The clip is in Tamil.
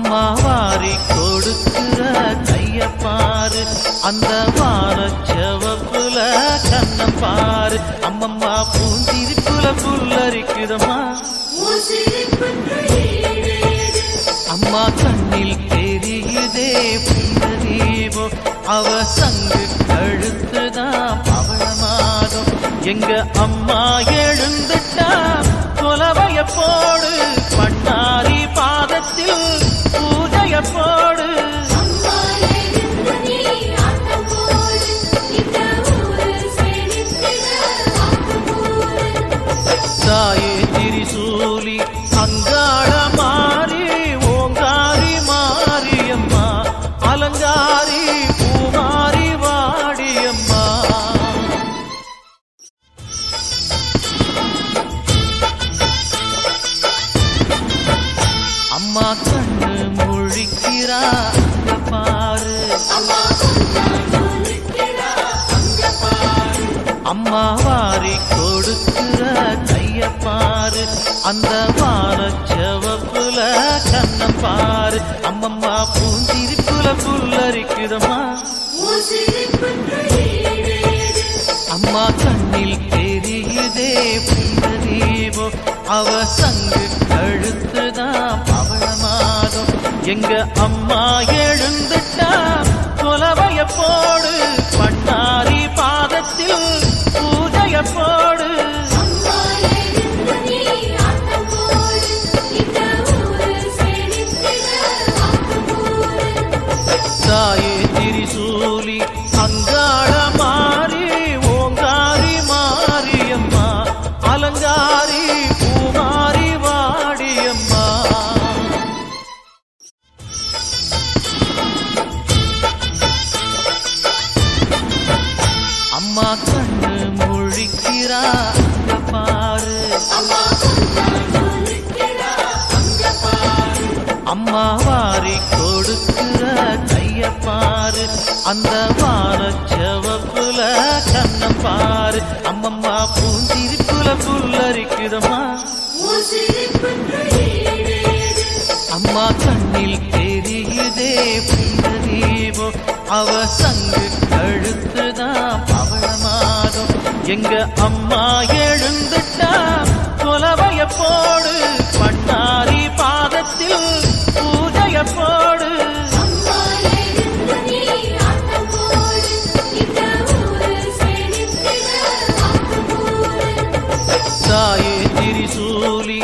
அம்மா வாரி கொடுக்கிற கைய பாரு, அந்த வானச்சவப்புல கண்ணம் பாரு. அம்மம்மா பூந்திருப்புல புல்லரிக்குதம்மா, அம்மா கண்ணில் தெரியுதே தீபம், அவ சங்கு கழுத்துதான் பவளமாகும். எங்க அம்மா எழுந்துட்டா கொலவைய போடு, பண்ணாரி பாதத்தில் பூஜைய போடு. தாயே திரிசூலி அங்காள மாறி, ஓங்காரி மாரியம்மா, அலங்காரி பூமாரி வாடியம்மா. அம்மா கண்ணு முழிக்கிறா பாரு, அம்மா வாரி கொடுக்கிற கைய பாரு, அந்த வானச்சவப்புல கண்ணம் பாரு. அம்மம்மா பூந்திருப்புல புல்லரிக்குதம்மா, அம்மா கண்ணில் தெரியுதே தீபம், அவ சங்கு கழுத்துதான் பவளமாகும். எங்க அம்மா எழுந்துட்டா கொலவைய போடு, பண்ணாரி பாதத்தில் பூஜைய போடு. தாயே திரிசூலி அங்காள மாறி, ஓங்காரி மாரியம்மா, அலங்காரி பூமாரி வாடியம்மா. அம்மா கண்ணு முழிக்கிறா பாரு, அம்மா வாரி கொடுக்கிற கைய பாரு, அந்த வானச்சவப்புல கண்ணம் பாரு. அம்மம்மா பூந்திருப்புல புல்லரிக்குதம்மா, அம்மா கண்ணில் தெரியுதே தீபம், அவ சங்கு கழுத்துதான் பவளமாகும். எங்க அம்மா எழுந்துட்டா கொலவைய போடு, பண்ணாரி பாதத்தில் பூஜைய போடு. தாயே திரிசூலி